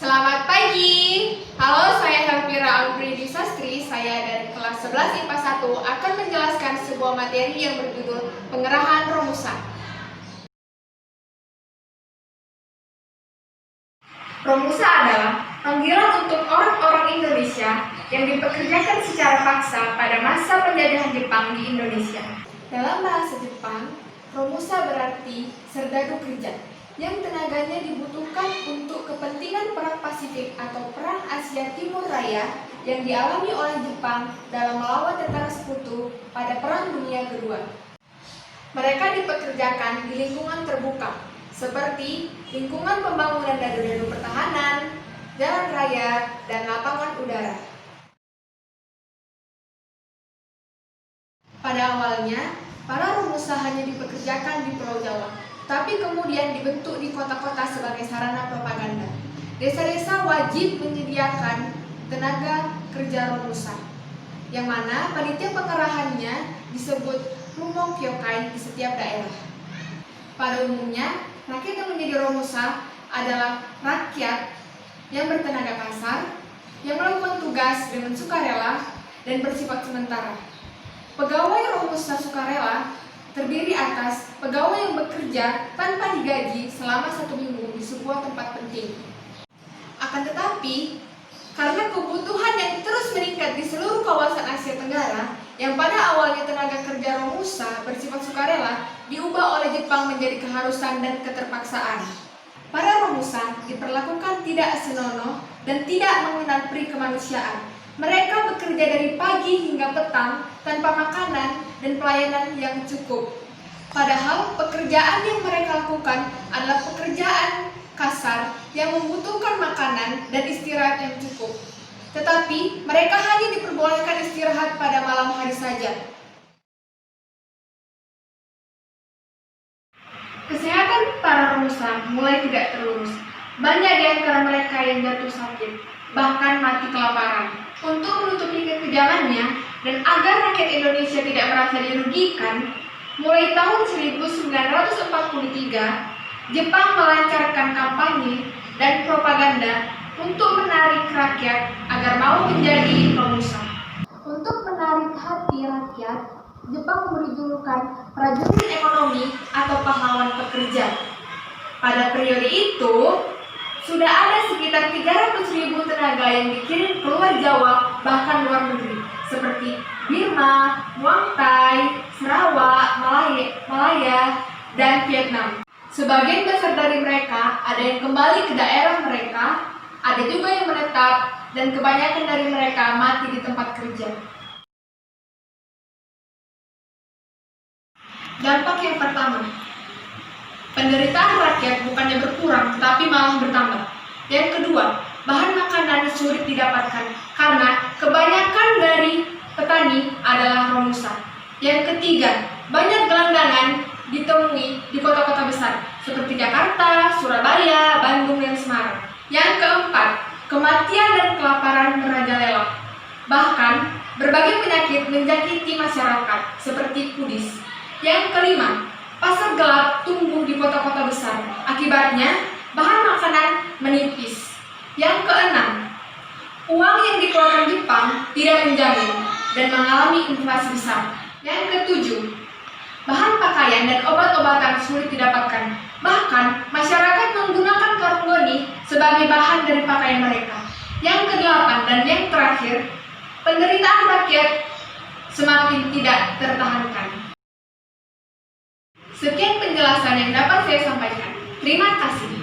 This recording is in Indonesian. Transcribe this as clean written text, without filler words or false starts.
Selamat pagi. Halo, saya Helvira Alfredi Sastri. Saya dari kelas 11 IPA 1 akan menjelaskan sebuah materi yang berjudul Pengerahan Romusa. Romusa adalah panggilan untuk orang-orang Indonesia yang dipekerjakan secara paksa pada masa penjajahan Jepang di Indonesia. Dalam bahasa Jepang, Romusa berarti serdadu kerja yang tenaganya dibutuhkan untuk kepentingan Perang Pasifik atau Perang Asia Timur Raya yang dialami oleh Jepang dalam melawan tentara sekutu pada Perang Dunia Kedua. Mereka dipekerjakan di lingkungan terbuka, seperti lingkungan pembangunan dadu-dadu pertahanan, jalan raya, dan lapangan udara. Pada awalnya, para Romusa hanya dipekerjakan di Pulau Jawa, tapi kemudian dibentuk di kota-kota sebagai sarana propaganda. Desa-desa wajib menyediakan tenaga kerja Romusa, yang mana panitia pengerahannya disebut Rumong Kyokai di setiap daerah. Pada umumnya, rakyat yang menjadi Romusa adalah rakyat yang bertenaga kasar, yang melakukan tugas dengan sukarela dan bersifat sementara. Pegawai Romusa sukarela terdiri atas pegawai yang bekerja tanpa digaji selama 1 minggu di sebuah tempat penting. Akan tetapi, karena kebutuhan yang terus meningkat di seluruh kawasan Asia Tenggara, yang pada awalnya tenaga kerja Romusa bersifat sukarela, diubah oleh Jepang menjadi keharusan dan keterpaksaan. Para Romusa diperlakukan tidak senonoh dan tidak mengenal peri kemanusiaan. Mereka bekerja dari pagi hingga petang tanpa makanan dan pelayanan yang cukup. Padahal pekerjaan yang mereka lakukan adalah pekerjaan kasar yang membutuhkan makanan dan istirahat yang cukup. Tetapi mereka hanya diperbolehkan istirahat pada malam hari saja. Kesehatan para Romusa mulai tidak terurus. Banyak di antara mereka yang jatuh sakit, bahkan mati kelaparan. Untuk menutupi kekejamannya dan agar rakyat Indonesia tidak merasa dirugikan, mulai tahun 1943, Jepang melancarkan kampanye dan propaganda untuk menarik rakyat agar mau menjadi Romusa. Untuk menarik hati rakyat, Jepang memberi julukan prajurit ekonomi atau pahlawan pekerja. Pada periode itu, sudah ada sekitar 300.000 tenaga yang dikirim keluar Jawa, bahkan luar negeri, seperti Burma, Muang Thai, Sarawak, Malaya, dan Vietnam. Sebagian besar dari mereka ada yang kembali ke daerah mereka, ada juga yang menetap, dan kebanyakan dari mereka mati di tempat kerja. Dampak yang pertama, penderitaan rakyat bukannya berkurang, tetapi malah bertambah. Yang kedua, bahan makanan sulit didapatkan karena kebanyakan dari petani adalah Romusa. Yang ketiga, banyak gelandangan ditemui di kota-kota besar seperti Jakarta, Surabaya, Bandung, dan Semarang. Yang keempat, kematian dan kelaparan merajalela. Bahkan, berbagai penyakit menjangkiti masyarakat seperti kudis. Yang kelima, pasar gelap tumbuh di kota-kota besar. Akibatnya, bahan makanan menipis. Yang keenam, uang yang dikeluarkan Jepang tidak menjamin dan mengalami inflasi besar. Yang ketujuh, bahan pakaian dan obat-obatan sulit didapatkan. Bahkan, masyarakat menggunakan karung goni sebagai bahan dari pakaian mereka. Yang kedelapan dan yang terakhir, penderitaan rakyat semakin tidak tertahankan. Sekian penjelasan yang dapat saya sampaikan. Terima kasih.